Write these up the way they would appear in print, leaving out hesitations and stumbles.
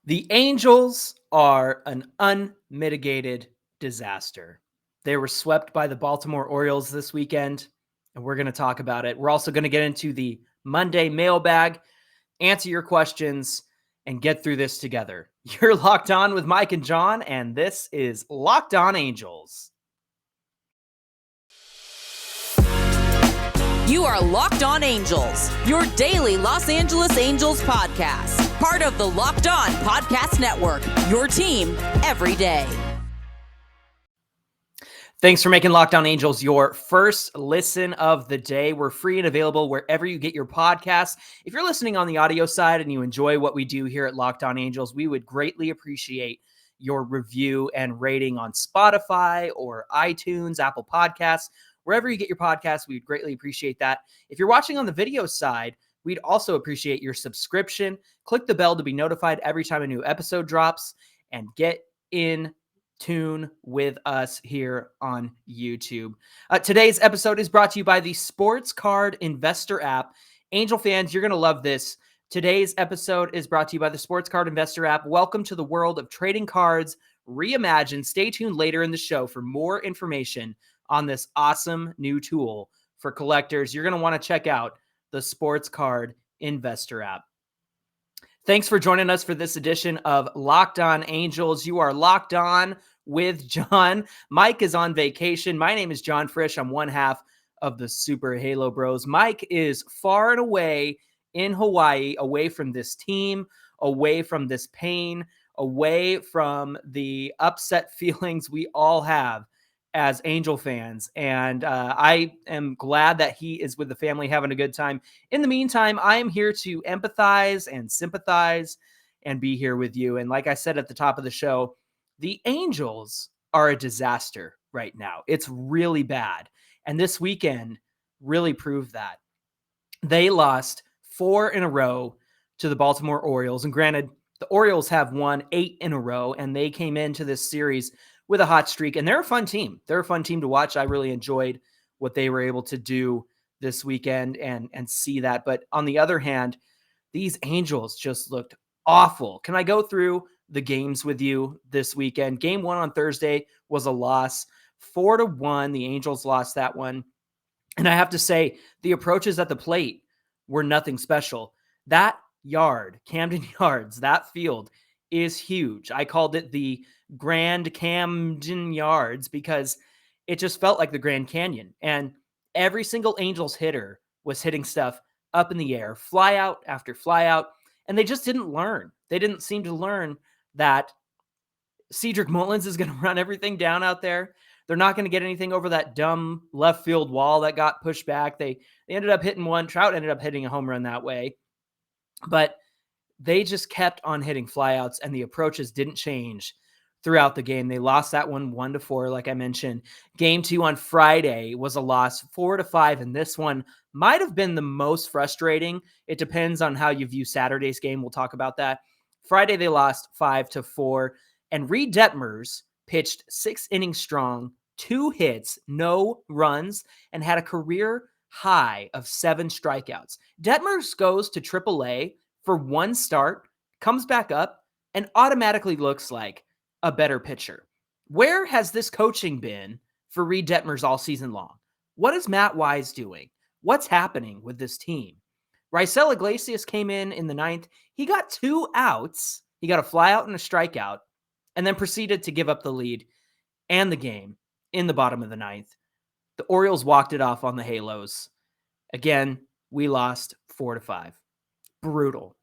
The Angels are an unmitigated disaster. They were swept by the Baltimore Orioles this weekend, and we're going to talk about it. We're also going to get into the Monday Mailbag, answer your questions, and get through this together. You're locked on with Mike and John, and this is Locked On Angels. You are Locked On Angels, your daily Los Angeles Angels podcast. Part of the Locked On Podcast Network, your team every day. Thanks for making Locked On Angels your first listen of the day. We're free and available wherever you get your podcasts. If you're listening on the audio side and you enjoy what we do here at Locked On Angels, we would greatly appreciate your review and rating on Spotify or iTunes, Apple Podcasts. Wherever you get your podcasts, we'd greatly appreciate that. If you're watching on the video side, we'd also appreciate your subscription. Click the bell to be notified every time a new episode drops and get in tune with us here on YouTube. Today's episode is brought to you by the Sports Card Investor app. Angel fans, you're going to love this. Today's episode is brought to you by the Sports Card Investor app. Welcome to the world of trading cards reimagined. Stay tuned later in the show for more information on this awesome new tool for collectors. You're going to want to check out the Sports Card Investor app. Thanks for joining us for this edition of Locked On Angels. You are locked on with John. Mike is on vacation. My name is John Frisch. I'm one half of the Super Halo Bros. Mike is far and away in Hawaii, away from this team, away from this pain, away from the upset feelings we all have as Angel fans. And I am glad that he is with the family having a good time. In the meantime, I am here to empathize and sympathize and be here with you. And like I said at the top of the show, the Angels are a disaster right now. It's really bad. And this weekend really proved that. They lost 4 in a row to the Baltimore Orioles. And granted, the Orioles have won 8 in a row, and they came into this series with a hot streak, and they're a fun team. They're a fun team to watch. I really enjoyed what they were able to do this weekend and see that. But on the other hand, these Angels just looked awful. Can I go through the games with you this weekend? Game 1 on Thursday was a loss, 4-1. The Angels lost that one. And I have to say, the approaches at the plate were nothing special. That yard, Camden Yards, that field is huge. I called it the Grand Camden Yards because it just felt like the Grand Canyon. And every single Angels hitter was hitting stuff up in the air, fly out after fly out. And they just didn't learn. They didn't seem to learn that Cedric Mullins is going to run everything down out there. They're not going to get anything over that dumb left field wall that got pushed back. They ended up hitting one. Trout ended up hitting a home run that way. But they just kept on hitting flyouts, and the approaches didn't change throughout the game. They lost that one 1-4, like I mentioned. Game 2 on Friday was a loss 4-5, and this one might have been the most frustrating. It depends on how you view Saturday's game. We'll talk about that. Friday, they lost 5-4, and Reed Detmers pitched 6 innings strong, 2 hits, no runs, and had a career high of 7 strikeouts. Detmers goes to AAA for 1 start, comes back up, and automatically looks like a better pitcher. Where has this coaching been for Reed Detmers all season long? What is Matt Wise doing? What's happening with this team? Raisel Iglesias came in the 9th. He got 2 outs. He got a flyout and a strikeout, and then proceeded to give up the lead and the game in the bottom of the 9th. The Orioles walked it off on the Halos. Again, we lost 4-5. Brutal.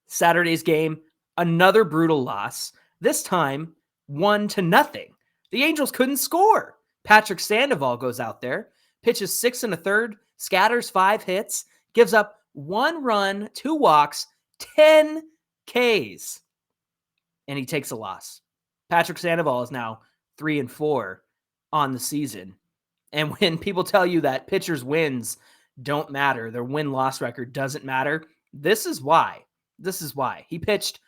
Saturday's game, another brutal loss. This time, 1-0. The Angels couldn't score. Patrick Sandoval goes out there, pitches 6 1/3, scatters 5 hits, gives up 1 run, 2 walks, 10 Ks, and he takes a loss. Patrick Sandoval is now 3-4 on the season. And when people tell you that pitchers' wins don't matter, their win-loss record doesn't matter, this is why. This is why. He pitched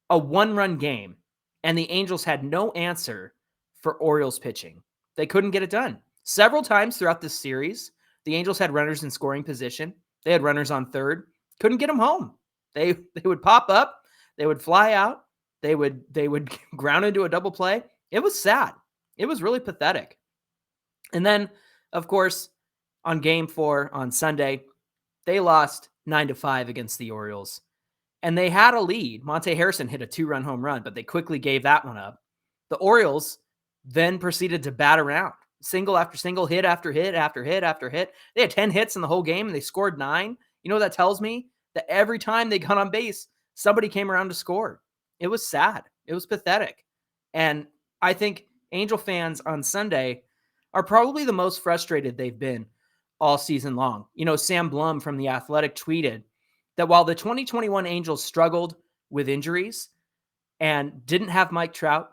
a 1-run game, and the Angels had no answer for Orioles pitching. They couldn't get it done. Several times throughout this series, the Angels had runners in scoring position. They had runners on third. Couldn't get them home. They would pop up. They would fly out. They would ground into a double play. It was sad. It was really pathetic. And then, of course, on game 4 on Sunday, they lost 9-5 against the Orioles. And they had a lead. Monte Harrison hit a 2-run home run, but they quickly gave that one up. The Orioles then proceeded to bat around, single after single, hit after hit after hit after hit. They had 10 hits in the whole game, and they scored 9. You know what that tells me? That every time they got on base, somebody came around to score. It was sad. It was pathetic. And I think Angel fans on Sunday are probably the most frustrated they've been all season long. You know, Sam Blum from The Athletic tweeted that while the 2021 Angels struggled with injuries and didn't have Mike Trout,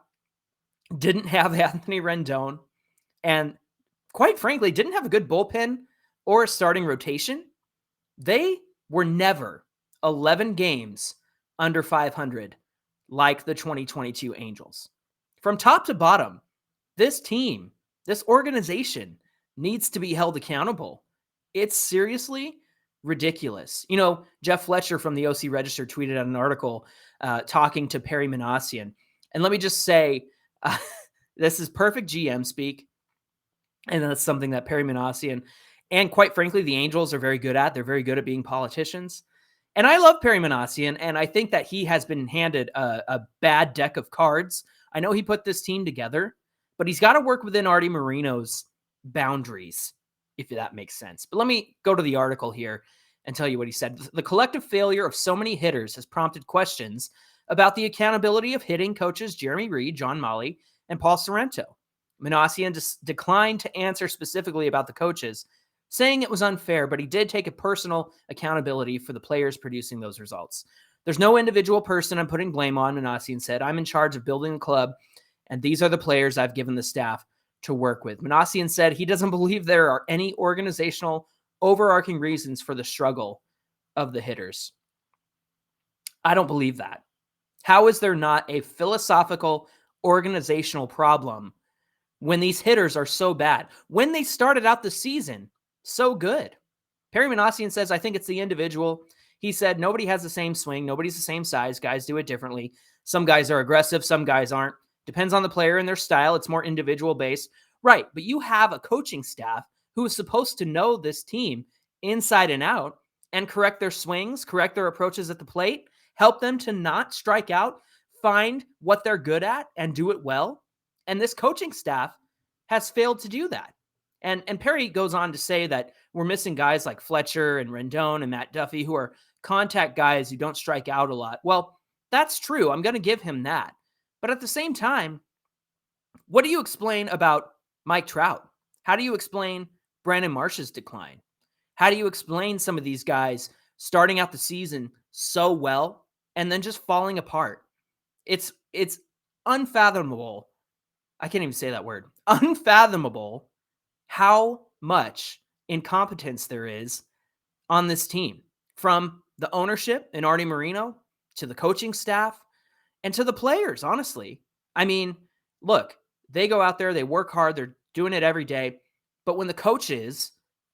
didn't have Anthony Rendon, and quite frankly, didn't have a good bullpen or a starting rotation, they were never 11 games under 500 like the 2022 Angels. From top to bottom, this team, this organization needs to be held accountable. It's seriously ridiculous. You know, Jeff Fletcher from the OC Register tweeted out an article talking to Perry Manassian. And let me just say, this is perfect GM speak. And that's something that Perry Manassian and quite frankly, the Angels are very good at. They're very good at being politicians. And I love Perry Manassian, and I think that he has been handed a bad deck of cards. I know he put this team together, but he's got to work within Artie Moreno's boundaries, if that makes sense. But let me go to the article here and tell you what he said. The collective failure of so many hitters has prompted questions about the accountability of hitting coaches Jeremy Reed, John Molly, and Paul Sorrento. Manassian declined to answer specifically about the coaches, saying it was unfair, but he did take a personal accountability for the players producing those results. There's no individual person I'm putting blame on, Manassian said. I'm in charge of building the club, and these are the players I've given the staff to work with. Manassian said he doesn't believe there are any organizational overarching reasons for the struggle of the hitters. I don't believe that. How is there not a philosophical organizational problem when these hitters are so bad? When they started out the season so good. Perry Manassian says, I think it's the individual. He said, nobody has the same swing. Nobody's the same size. Guys do it differently. Some guys are aggressive. Some guys aren't. Depends on the player and their style. It's more individual based. Right. But you have a coaching staff who is supposed to know this team inside and out and correct their swings, correct their approaches at the plate, help them to not strike out, find what they're good at and do it well. And this coaching staff has failed to do that. And Perry goes on to say that we're missing guys like Fletcher and Rendon and Matt Duffy, who are contact guys who don't strike out a lot. Well, that's true. I'm going to give him that. But at the same time, what do you explain about Mike Trout? How do you explain Brandon Marsh's decline? How do you explain some of these guys starting out the season so well and then just falling apart? It's unfathomable. I can't even say that word. Unfathomable how much incompetence there is on this team, from the ownership and Artie Moreno to the coaching staff and to the players, honestly. I mean, look, they go out there, they work hard, they're doing it every day. But when the coaches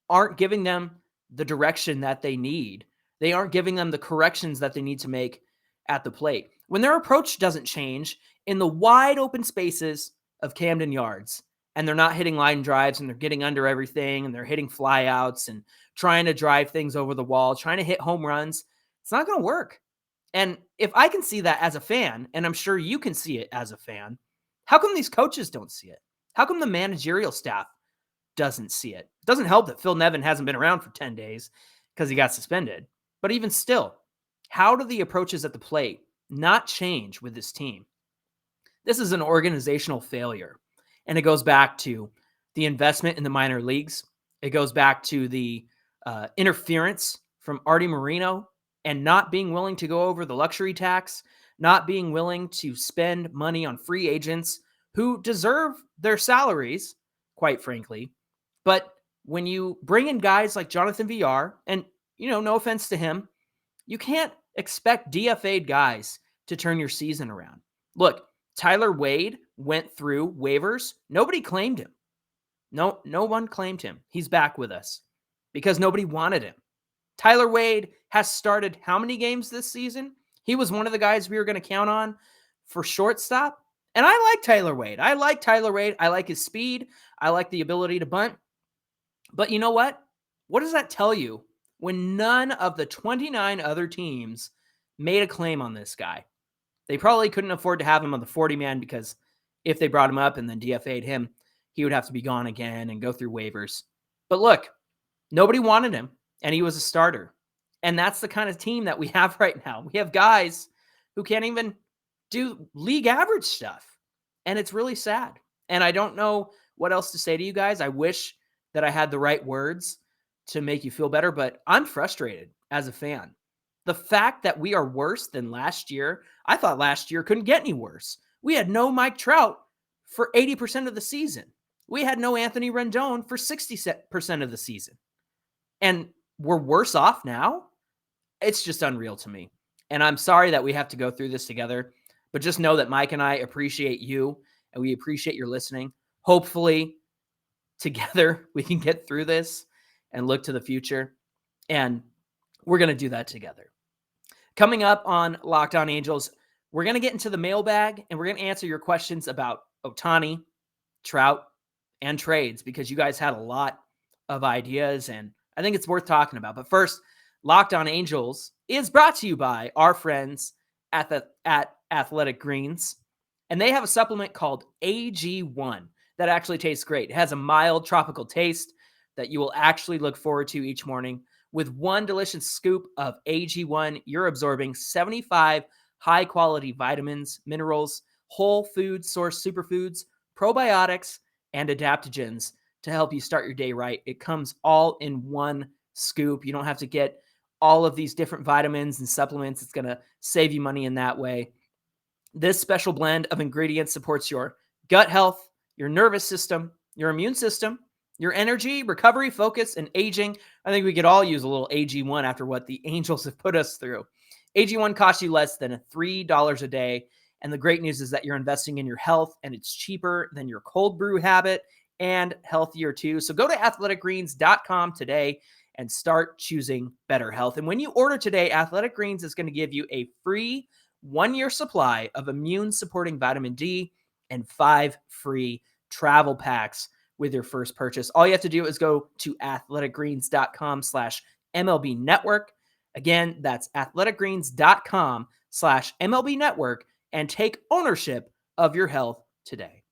aren't giving them the direction that they need, they aren't giving them the corrections that they need to make at the plate, when their approach doesn't change in the wide open spaces of Camden Yards, and they're not hitting line drives and they're getting under everything and they're hitting flyouts and trying to drive things over the wall, trying to hit home runs, it's not going to work. And if I can see that as a fan, and I'm sure you can see it as a fan, how come these coaches don't see it? How come the managerial staff doesn't see it? It doesn't help that Phil Nevin hasn't been around for 10 days because he got suspended. But even still, how do the approaches at the plate not change with this team? This is an organizational failure. And it goes back to the investment in the minor leagues. It goes back to the interference from Artie Moreno and not being willing to go over the luxury tax, not being willing to spend money on free agents who deserve their salaries, quite frankly. But when you bring in guys like Jonathan Villar, and, you know, no offense to him, you can't expect DFA'd guys to turn your season around. Look, Tyler Wade went through waivers. Nobody claimed him. No one claimed him. He's back with us because nobody wanted him. Tyler Wade has started how many games this season? He was one of the guys we were going to count on for shortstop. And I like Tyler Wade. I like his speed. I like the ability to bunt. But you know what? What does that tell you when none of the 29 other teams made a claim on this guy? They probably couldn't afford to have him on the 40-man because if they brought him up and then DFA'd him, he would have to be gone again and go through waivers. But look, nobody wanted him, and he was a starter. And that's the kind of team that we have right now. We have guys who can't even do league average stuff. And it's really sad. And I don't know what else to say to you guys. I wish that I had the right words to make you feel better, but I'm frustrated as a fan. The fact that we are worse than last year, I thought last year couldn't get any worse. We had no Mike Trout for 80% of the season. We had no Anthony Rendon for 60% of the season. And we're worse off now? It's just unreal to me. And I'm sorry that we have to go through this together, but just know that Mike and I appreciate you and we appreciate your listening. Hopefully, together we can get through this and look to the future. And we're going to do that together. Coming up on Locked On Angels, we're going to get into the mailbag and we're going to answer your questions about Ohtani, Trout, and trades because you guys had a lot of ideas and I think it's worth talking about. But first, Locked On Angels is brought to you by our friends at Athletic Greens. And they have a supplement called AG1 that actually tastes great. It has a mild tropical taste that you will actually look forward to each morning. With one delicious scoop of AG1, you're absorbing 75 high-quality vitamins, minerals, whole food source superfoods, probiotics, and adaptogens to help you start your day right. It comes all in one scoop. You don't have to get all of these different vitamins and supplements. It's going to save you money in that way. This special blend of ingredients supports your gut health, your nervous system, your immune system, your energy, recovery, focus, and aging. I think we could all use a little AG1 after what the Angels have put us through. AG1 costs you less than $3 a day. And the great news is that you're investing in your health and it's cheaper than your cold brew habit and healthier too. So go to athleticgreens.com today and start choosing better health. And when you order today, Athletic Greens is going to give you a free 1-year supply of immune supporting vitamin D and 5 free travel packs with your first purchase. All you have to do is go to athleticgreens.com/MLB network. Again, that's athleticgreens.com/MLB network and take ownership of your health today.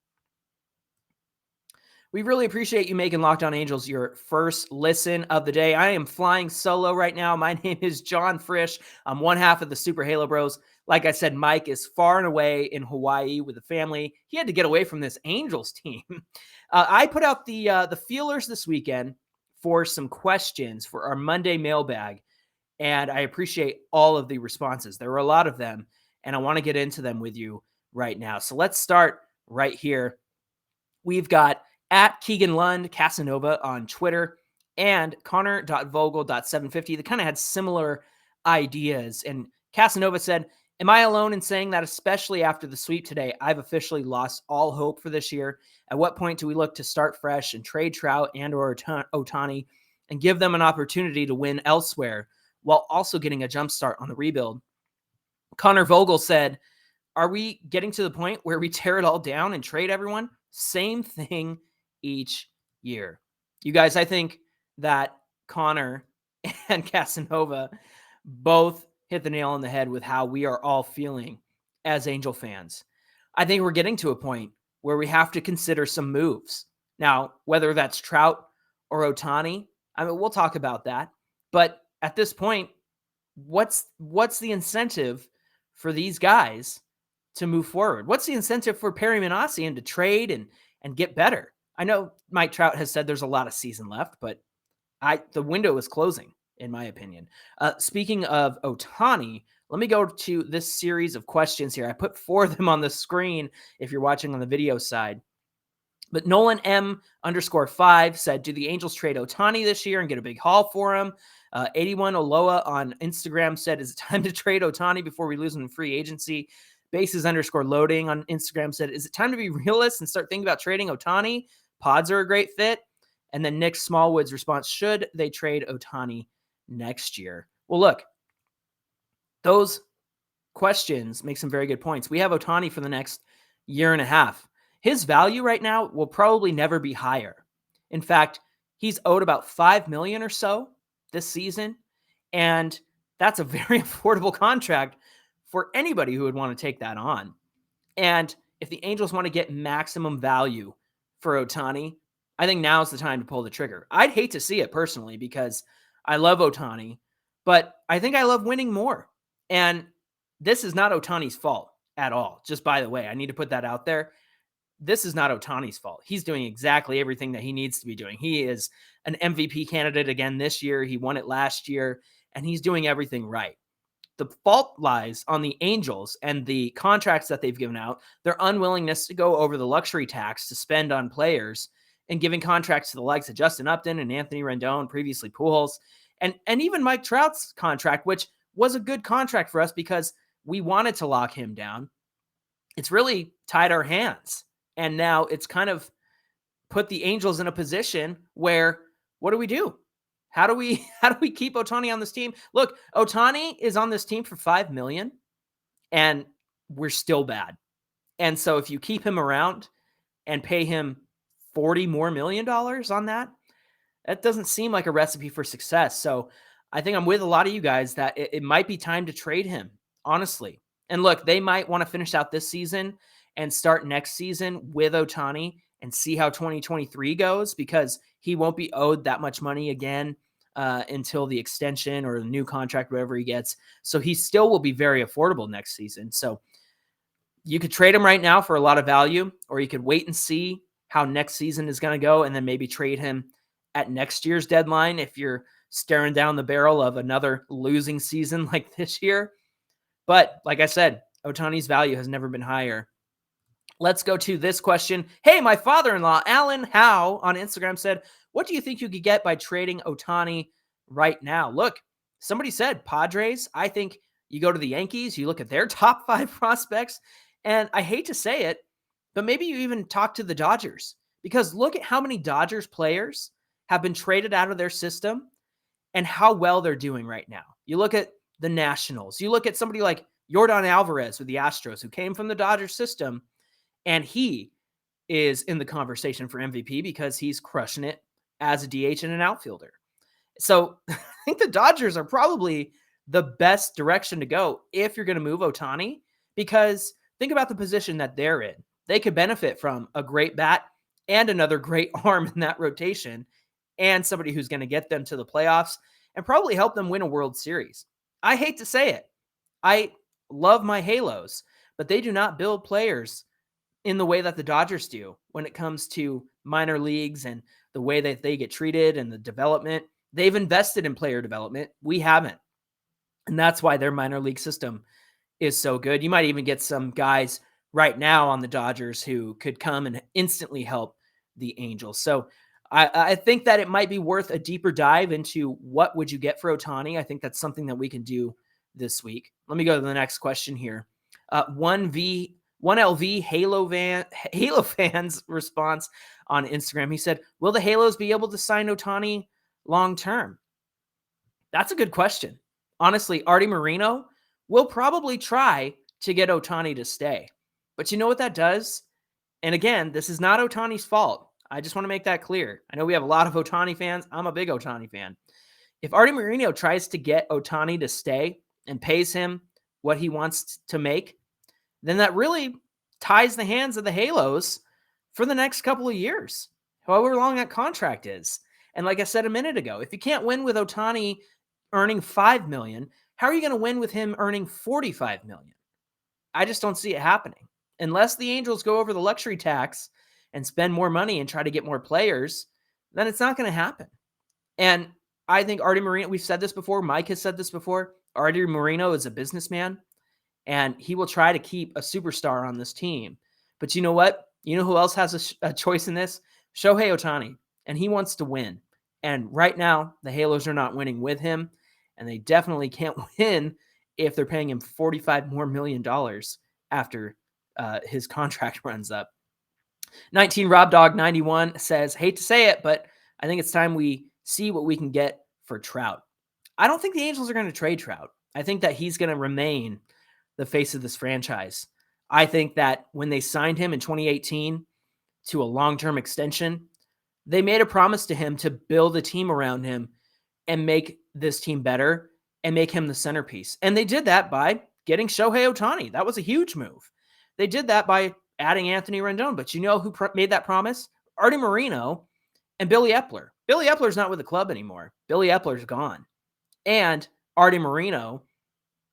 We really appreciate you making Locked On Angels your first listen of the day. I am flying solo right now. My name is John Frisch. I'm one half of the Super Halo Bros. Like I said, Mike is far and away in Hawaii with the family. He had to get away from this Angels team. I put out the feelers this weekend for some questions for our Monday mailbag, and I appreciate all of the responses. There were a lot of them, and I want to get into them with you right now. So let's start right here. We've got at Keegan Lund Casanova on Twitter and Connor.Vogel.750 that kind of had similar ideas. And Casanova said, am I alone in saying that, especially after the sweep today, I've officially lost all hope for this year? At what point do we look to start fresh and trade Trout and or Ohtani and give them an opportunity to win elsewhere while also getting a jump start on the rebuild? Connor Vogel said, are we getting to the point where we tear it all down and trade everyone? Same thing each year. You guys, I think that Connor and Casanova both hit the nail on the head with how we are all feeling as Angel fans. I think we're getting to a point where we have to consider some moves. Now, whether that's Trout or Ohtani, I mean, we'll talk about that. But at this point, what's the incentive for these guys to move forward? What's the incentive for Perry Minasian to trade and get better? I know Mike Trout has said there's a lot of season left, but the window is closing, in my opinion. Speaking of Ohtani, let me go to this series of questions here. I put 4 of them on the screen if you're watching on the video side. But Nolan M_5 said, do the Angels trade Ohtani this year and get a big haul for him? 81 Oloa on Instagram said, is it time to trade Ohtani before we lose him in free agency? Bases_loading on Instagram said, is it time to be realists and start thinking about trading Ohtani? Pods are a great fit. And then Nick Smallwood's response, should they trade Ohtani next year? Well, look, those Questions makes some very good points. We have Ohtani for the next year and a half. His value right now will probably never be higher. In fact, he's owed about $5 million or so this season, and that's a very affordable contract for anybody who would want to take that on. And if the Angels want to get maximum value for Ohtani, I think now's the time to pull the trigger. I'd hate to see it personally because I love Ohtani, but I think I love winning more. And this is not Ohtani's fault at all. Just by the way, I need to put that out there. This is not Ohtani's fault. He's doing exactly everything that he needs to be doing. He is an MVP candidate again this year. He won it last year, and he's doing everything right. The fault lies on the Angels and the contracts that they've given out, their unwillingness to go over the luxury tax to spend on players and giving contracts to the likes of Justin Upton and Anthony Rendon, previously Pujols, and even Mike Trout's contract, which was a good contract for us because we wanted to lock him down. It's really tied our hands. And now it's kind of put the Angels in a position where, what do we do? How do we keep Ohtani on this team? Look, Ohtani is on this team for $5 million, and we're still bad. And so if you keep him around and pay him $40 more million on that doesn't seem like a recipe for success. So I think I'm with a lot of you guys that it might be time to trade him, honestly. And look, they might want to finish out this season and start next season with Ohtani and see how 2023 goes, because he won't be owed that much money again until the extension or the new contract, whatever he gets. So he still will be very affordable next season. So you could trade him right now for a lot of value, or you could wait and see how next season is going to go and then maybe trade him at next year's deadline if you're staring down the barrel of another losing season like this year. But like I said, Ohtani's value has never been higher. Let's go to this question. Hey, my father-in-law, Alan Howe on Instagram said, what do you think you could get by trading Ohtani right now? Look, somebody said Padres. I think you go to the Yankees, you look at their top 5 prospects, and I hate to say it, but maybe you even talk to the Dodgers, because look at how many Dodgers players have been traded out of their system and how well they're doing right now. You look at the Nationals. You look at somebody like Yordan Alvarez with the Astros, who came from the Dodgers system, and he is in the conversation for MVP because he's crushing it as a DH and an outfielder. So I think the Dodgers are probably the best direction to go if you're going to move Ohtani, because think about the position that they're in. They could benefit from a great bat and another great arm in that rotation, and somebody who's going to get them to the playoffs and probably help them win a World Series. I hate to say it. I love my Halos, but they do not build players in the way that the Dodgers do when it comes to minor leagues and the way that they get treated and the development. They've invested in player development. We haven't. And that's why their minor league system is so good. You might even get some guys right now on the Dodgers who could come and instantly help the Angels. So I think that it might be worth a deeper dive into what would you get for Ohtani. I think that's something that we can do this week. Let me go to the next question here. 1LV Halo fans response on Instagram. He said, will the Halos be able to sign Ohtani long-term? That's a good question. Honestly, Artie Moreno will probably try to get Ohtani to stay. But you know what that does? And again, this is not Ohtani's fault. I just want to make that clear. I know we have a lot of Ohtani fans. I'm a big Ohtani fan. If Artie Moreno tries to get Ohtani to stay and pays him what he wants to make, then that really ties the hands of the Halos for the next couple of years, however long that contract is. And like I said a minute ago, if you can't win with Ohtani earning $5 million, how are you going to win with him earning $45 million? I just don't see it happening. Unless the Angels go over the luxury tax and spend more money and try to get more players, then it's not going to happen. And I think Artie Moreno, we've said this before, Mike has said this before, Artie Moreno is a businessman, and he will try to keep a superstar on this team. But you know what? You know who else has a choice in this? Shohei Ohtani, and he wants to win. And right now, the Halos are not winning with him, and they definitely can't win if they're paying him $45 more million after his contract runs up. 19 Rob Dog 91 says, hate to say it, but I think it's time we see what we can get for Trout. I don't think the Angels are going to trade Trout. I think that he's going to remain the face of this franchise. I think that when they signed him in 2018 to a long-term extension, they made a promise to him to build a team around him and make this team better and make him the centerpiece. And they did that by getting Shohei Ohtani. That was a huge move. They did that by adding Anthony Rendon. But you know who made that promise? Artie Moreno and Billy Epler. Billy Epler's not with the club anymore. Billy Epler's gone. And Artie Moreno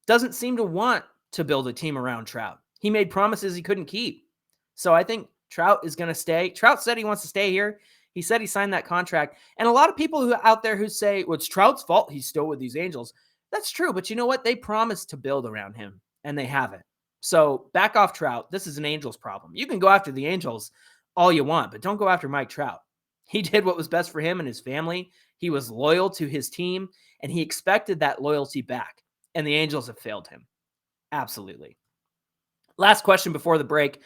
doesn't seem to want to build a team around Trout. He made promises he couldn't keep. So I think Trout is going to stay. Trout said he wants to stay here. He said he signed that contract. And a lot of people out there who say, well, it's Trout's fault he's still with these Angels. That's true. But you know what? They promised to build around him, and they haven't. So back off Trout. This is an Angels problem. You can go after the Angels all you want, but don't go after Mike Trout. He did what was best for him and his family. He was loyal to his team, and he expected that loyalty back. And the Angels have failed him. Absolutely. Last question before the break.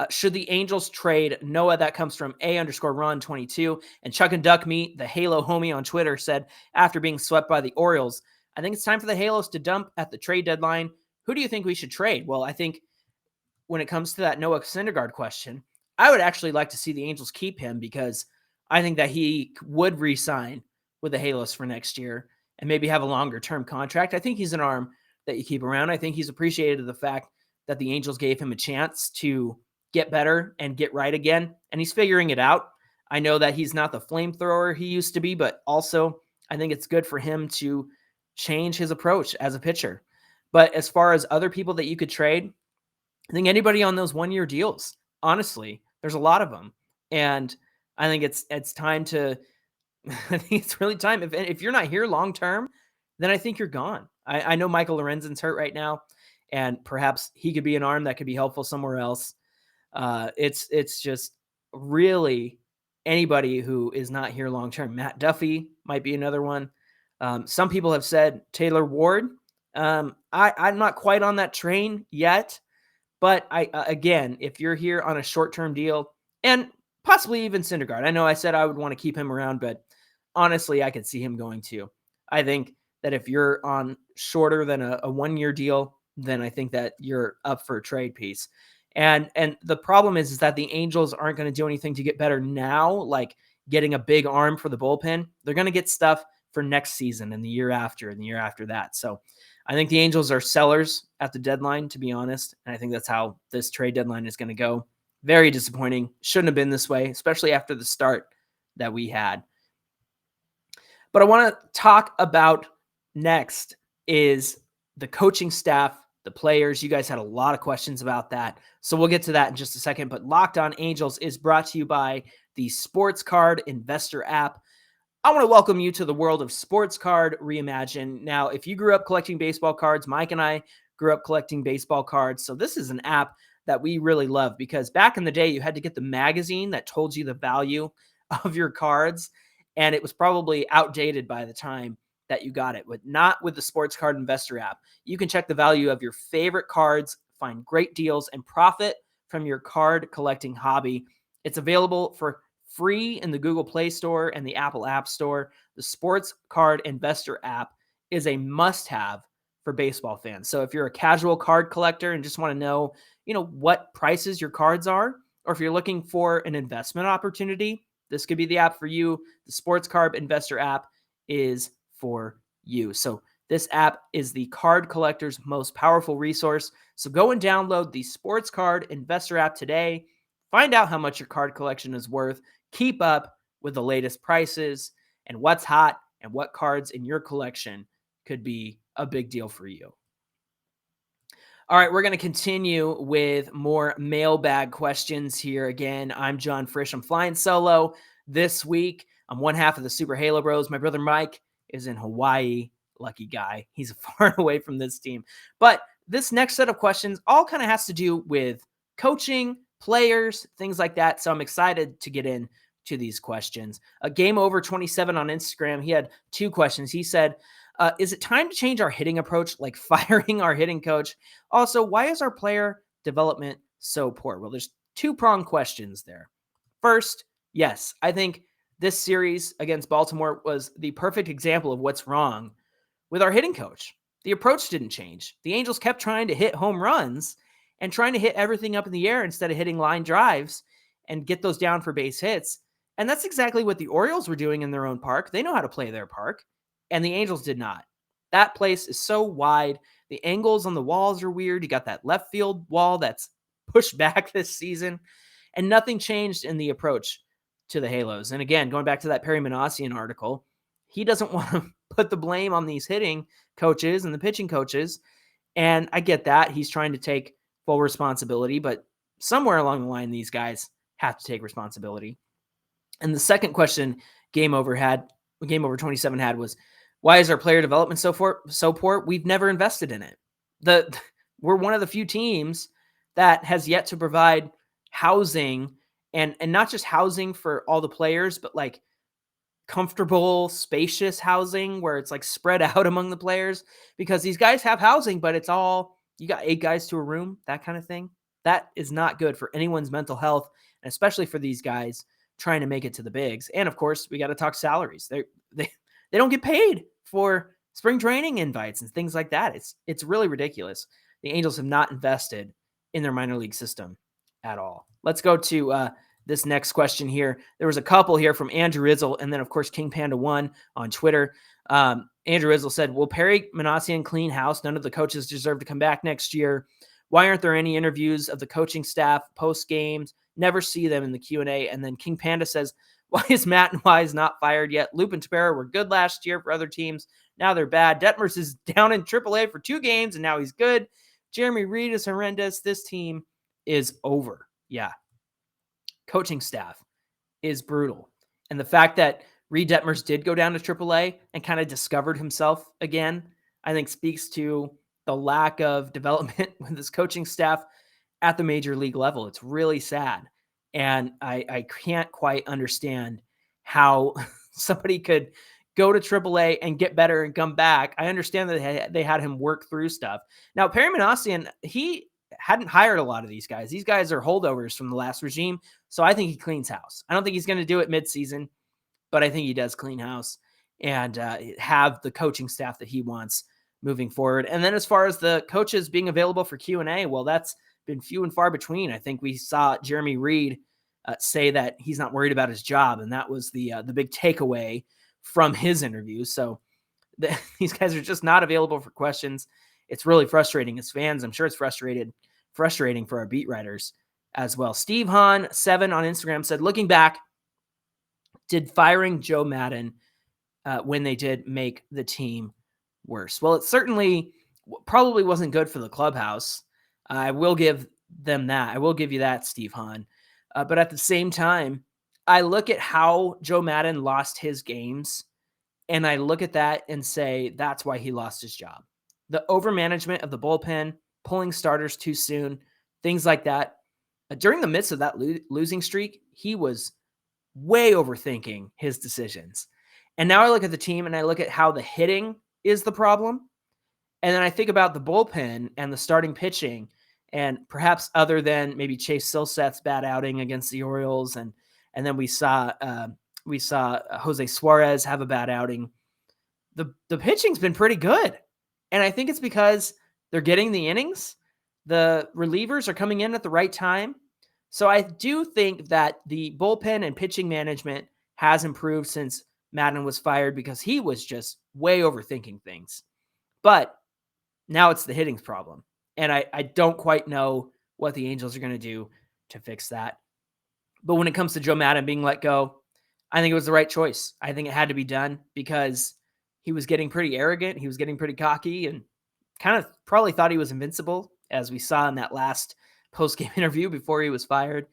Should the Angels trade Noah? That comes from A_Ron22. And Chuck and Duck Meat, the Halo homie on Twitter, said, after being swept by the Orioles, I think it's time for the Halos to dump at the trade deadline. Who do you think we should trade? Well, I think when it comes to that Noah Syndergaard question, I would actually like to see the Angels keep him because I think that he would re-sign with the Halos for next year and maybe have a longer-term contract. I think he's an arm that you keep around. I think he's appreciated the fact that the Angels gave him a chance to get better and get right again, and he's figuring it out. I know that he's not the flamethrower he used to be, but also I think it's good for him to change his approach as a pitcher. But as far as other people that you could trade, I think anybody on those one-year deals, honestly, there's a lot of them. And I think it's time to I think it's really time. If you're not here long-term, then I think you're gone. I know Michael Lorenzen's hurt right now, and perhaps he could be an arm that could be helpful somewhere else. It's just really anybody who is not here long-term. Matt Duffy might be another one. Some people have said Taylor Ward. I'm not quite on that train yet, but again, if you're here on a short-term deal and possibly even Syndergaard, I know I said I would want to keep him around, but honestly, I could see him going too. I think that if you're on shorter than a one-year deal, then I think that you're up for a trade piece. And the problem is that the Angels aren't going to do anything to get better now, like getting a big arm for the bullpen. They're going to get stuff for next season and the year after and the year after that. So I think the Angels are sellers at the deadline, to be honest. And I think that's how this trade deadline is going to go. Very disappointing. Shouldn't have been this way, especially after the start that we had. But I want to talk about next is the coaching staff, the players. You guys had a lot of questions about that. So we'll get to that in just a second. But Locked On Angels is brought to you by the Sports Card Investor app. I want to welcome you to the world of Sports Card Reimagined. Now, if you grew up collecting baseball cards, Mike and I grew up collecting baseball cards. So this is an app that we really love because back in the day, you had to get the magazine that told you the value of your cards. And it was probably outdated by the time that you got it, but not with the Sports Card Investor app. You can check the value of your favorite cards, find great deals, and profit from your card collecting hobby. It's available for free in the Google Play Store and the Apple App Store. The Sports Card Investor app is a must-have for baseball fans. So if you're a casual card collector and just want to know, what prices your cards are, or if you're looking for an investment opportunity, this could be the app for you. The Sports Card Investor app is for you. So this app is the card collector's most powerful resource. So go and download the Sports Card Investor app today. Find out how much your card collection is worth. Keep up with the latest prices and what's hot and what cards in your collection could be a big deal for you. All right, we're going to continue with more mailbag questions here. Again, I'm John Frisch. I'm flying solo this week. I'm one half of the Super Halo Bros. My brother Mike is in Hawaii. Lucky guy. He's far away from this team. But this next set of questions all kind of has to do with coaching, players, things like that. So I'm excited to get into these questions. Game Over 27 on Instagram, he had two questions. He said, is it time to change our hitting approach, like firing our hitting coach? Also, why is our player development so poor? Well, there's two-pronged questions there. First, yes, I think this series against Baltimore was the perfect example of what's wrong with our hitting coach. the approach didn't change. The Angels kept trying to hit home runs and trying to hit everything up in the air instead of hitting line drives and get those down for base hits. And that's exactly what the Orioles were doing in their own park. They know how to play their park, and the Angels did not. That place is so wide. The angles on the walls are weird. You got that left field wall that's pushed back this season, and nothing changed in the approach to the Halos. And again, going back to that Perry Manassian article, he doesn't want to put the blame on these hitting coaches and the pitching coaches. And I get that. He's trying to take full responsibility, but somewhere along the line, these guys have to take responsibility. And the second question Game Over 27 had was, why is our player development so poor? We've never invested in it. We're one of the few teams that has yet to provide housing, and not just housing for all the players, but like comfortable, spacious housing where it's like spread out among the players, because these guys have housing, but it's all, you got 8 guys to a room, that kind of thing. That is not good for anyone's mental health, and especially for these guys trying to make it to the bigs. And of course, we got to talk salaries. They don't get paid for spring training invites and things like that. It's really ridiculous. The Angels have not invested in their minor league system at all. Let's go to this next question here. There was a couple here from Andrew Rizzle, and then of course King Panda 1 on Twitter. Andrew Rizzle said, will Perry Manassian clean house? None of the coaches deserve to come back next year. Why aren't there any interviews of the coaching staff post games? Never see them in the Q&A. And then King Panda says, why is Matt and Wise not fired yet? Loop and Tepera were good last year for other teams. Now they're bad. Detmers is down in AAA for 2 games, and now he's good. Jeremy Reed is horrendous. This team is over. Yeah. Coaching staff is brutal. And the fact that Reed Detmers did go down to AAA and kind of discovered himself again, I think speaks to the lack of development with his coaching staff at the major league level. It's really sad. And I can't quite understand how somebody could go to AAA and get better and come back. I understand that they had him work through stuff. Now, Perry Manassian, he hadn't hired a lot of these guys. These guys are holdovers from the last regime. So I think he cleans house. I don't think he's going to do it midseason, but I think he does clean house and have the coaching staff that he wants moving forward. And then as far as the coaches being available for Q&A, well, that's been few and far between. I think we saw Jeremy Reed say that he's not worried about his job, and that was the big takeaway from his interview. So these guys are just not available for questions. It's really frustrating as fans. I'm sure it's frustrating for our beat writers as well. Steve Hahn 7 on Instagram said, looking back, did firing Joe Maddon when they did make the team worse? Well, it certainly probably wasn't good for the clubhouse. I will give them that. I will give you that, Steve Hahn. But at the same time, I look at how Joe Maddon lost his games, and I look at that and say that's why he lost his job. The overmanagement of the bullpen, pulling starters too soon, things like that. During the midst of that losing streak, he was way overthinking his decisions. And now I look at the team and I look at how the hitting is the problem. And then I think about the bullpen and the starting pitching, and perhaps other than maybe Chase Silseth's bad outing against the Orioles, and then we saw Jose Suarez have a bad outing. The pitching's been pretty good, and I think it's because they're getting the innings. The relievers are coming in at the right time. So I do think that the bullpen and pitching management has improved since Maddon was fired, because he was just way overthinking things. But now it's the hitting's problem. And I don't quite know what the Angels are going to do to fix that. But when it comes to Joe Maddon being let go, I think it was the right choice. I think it had to be done because he was getting pretty arrogant. He was getting pretty cocky and kind of probably thought he was invincible, as we saw in that last post-game interview before he was fired.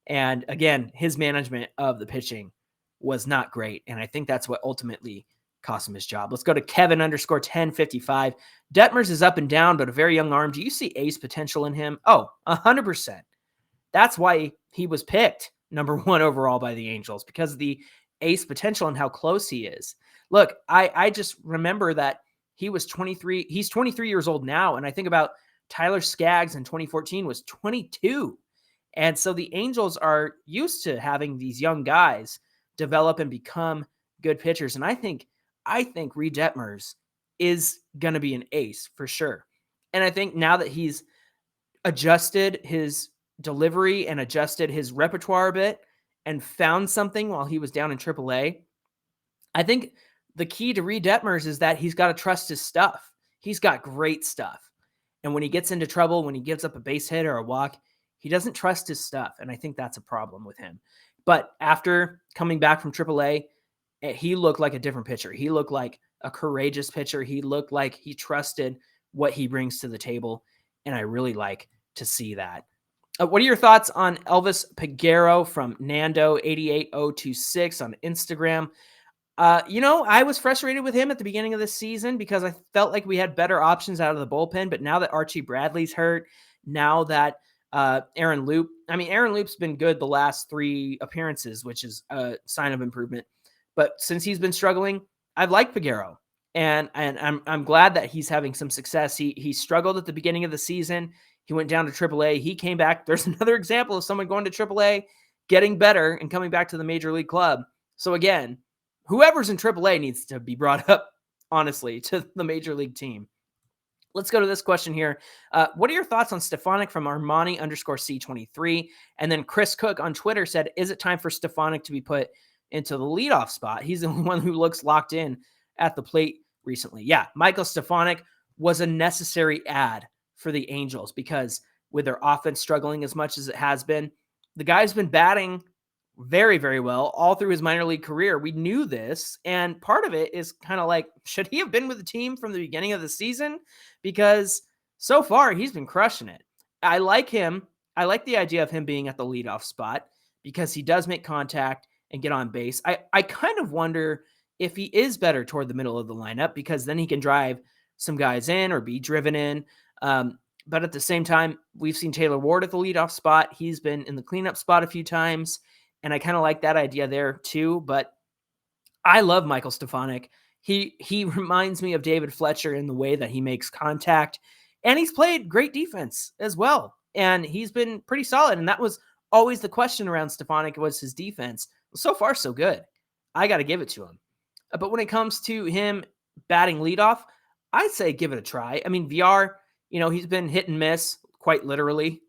And again, his management of the pitching was not great. And I think that's what ultimately cost him his job. Let's go to Kevin _1055. Detmers is up and down, but a very young arm. Do you see ace potential in him? Oh, 100%. That's why he was picked number 1 overall by the Angels, because of the ace potential and how close he is. Look, I just remember that he was 23. He's 23 years old now. And I think about Tyler Skaggs in 2014 was 22. And so the Angels are used to having these young guys develop and become good pitchers. And I think Reed Detmers is going to be an ace for sure. And I think now that he's adjusted his delivery and adjusted his repertoire a bit and found something while he was down in AAA, I think the key to Reed Detmers is that he's got to trust his stuff. He's got great stuff. And when he gets into trouble, when he gives up a base hit or a walk, he doesn't trust his stuff. And I think that's a problem with him. But after coming back from AAA, he looked like a different pitcher. He looked like a courageous pitcher. He looked like he trusted what he brings to the table. And I really like to see that. What are your thoughts on Elvis Peguero from Nando88026 on Instagram? I was frustrated with him at the beginning of the season because I felt like we had better options out of the bullpen. But now that Archie Bradley's hurt, now that Aaron Loop's been good the last 3 appearances, which is a sign of improvement. But since he's been struggling, I've liked Peguero, and I'm glad that he's having some success. He struggled at the beginning of the season. He went down to AAA. He came back. There's another example of someone going to AAA, getting better, and coming back to the major league club. So again, whoever's in AAA needs to be brought up, honestly, to the major league team. Let's go to this question here. What are your thoughts on Stefanik from Armani_C23? And then Chris Cook on Twitter said, is it time for Stefanik to be put into the leadoff spot? He's the only one who looks locked in at the plate recently. Yeah, Michael Stefanik was a necessary add for the Angels because with their offense struggling as much as it has been, the guy's been batting very, very well all through his minor league career. We knew this. And part of it is kind of like, should he have been with the team from the beginning of the season? Because so far he's been crushing it. I like him. I like the idea of him being at the leadoff spot because he does make contact and get on base. I kind of wonder if he is better toward the middle of the lineup because then he can drive some guys in or be driven in. But at the same time, we've seen Taylor Ward at the leadoff spot. He's been in the cleanup spot a few times. And I kind of like that idea there too. But I love Michael Stefanik. He reminds me of David Fletcher in the way that he makes contact. And he's played great defense as well. And he's been pretty solid. And that was always the question around Stefanik was his defense. So far, so good. I got to give it to him. But when it comes to him batting leadoff, I'd say give it a try. I mean, VR, he's been hit and miss, quite literally,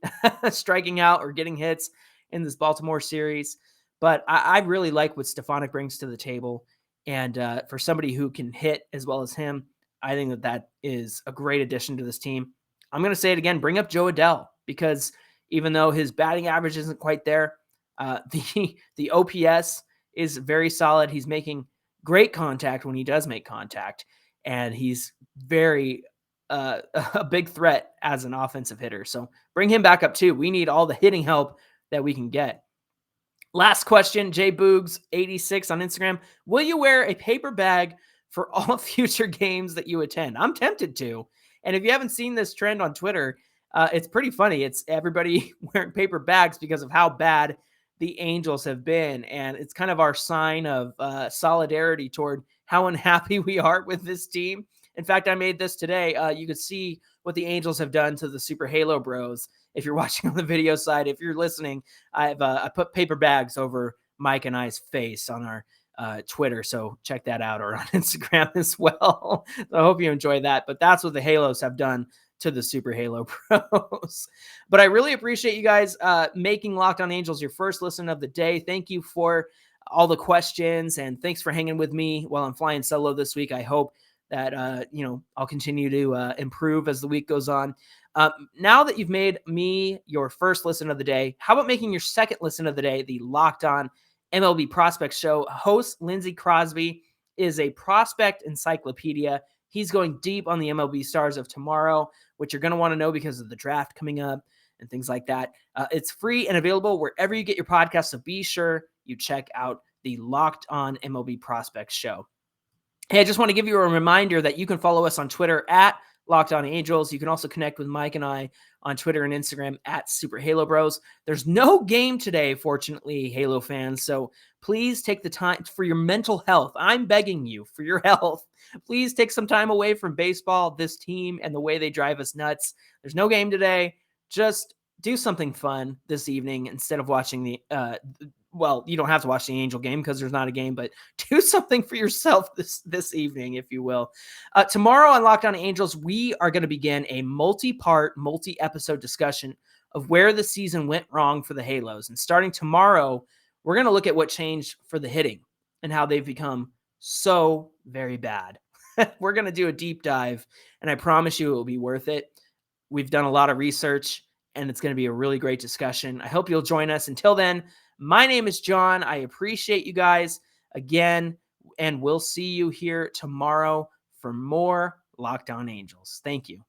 striking out or getting hits in this Baltimore series. But I really like what Stefanik brings to the table. And for somebody who can hit as well as him, I think that is a great addition to this team. I'm going to say it again, bring up Joe Adell, because even though his batting average isn't quite there, the OPS is very solid. He's making great contact when he does make contact, and he's very a big threat as an offensive hitter. So bring him back up too. We need all the hitting help that we can get. Last question, Jay Boogs 86 on Instagram. Will you wear a paper bag for all future games that you attend? I'm tempted to. And if you haven't seen this trend on Twitter, it's pretty funny. It's everybody wearing paper bags because of how bad the Angels have been. And it's kind of our sign of solidarity toward how unhappy we are with this team. In fact, I made this today. You could see what the Angels have done to the Super Halo Bros. If you're watching on the video side, if you're listening, I put paper bags over Mike and I's face on our Twitter. So check that out, or on Instagram as well. So I hope you enjoy that. But that's what the Halos have done to the Super Halo Bros. But I really appreciate you guys making Locked On Angels your first listen of the day. Thank you for all the questions, and thanks for hanging with me while I'm flying solo this week. I hope that, I'll continue to improve as the week goes on. Now that you've made me your first listen of the day, how about making your second listen of the day, the Locked On MLB Prospects Show? Host Lindsey Crosby is a prospect encyclopedia. He's going deep on the MLB stars of tomorrow, which you're going to want to know because of the draft coming up and things like that. It's free and available wherever you get your podcasts, so be sure you check out the Locked On MLB Prospects Show. Hey, I just want to give you a reminder that you can follow us on Twitter at Locked On Angels. You can also connect with Mike and I on Twitter and Instagram at Super Halo Bros. There's no game today, fortunately, Halo fans. So please take the time for your mental health. I'm begging you for your health. Please take some time away from baseball, this team, and the way they drive us nuts. There's no game today. Just do something fun this evening instead of watching well, you don't have to watch the Angel game because there's not a game, but do something for yourself this evening, if you will. Tomorrow on Locked On Angels, we are going to begin a multi-part, multi-episode discussion of where the season went wrong for the Halos. And starting tomorrow, we're going to look at what changed for the hitting and how they've become so very bad. We're going to do a deep dive, and I promise you it will be worth it. We've done a lot of research, and it's going to be a really great discussion. I hope you'll join us. Until then, my name is John. I appreciate you guys again, and we'll see you here tomorrow for more Locked On Angels. Thank you.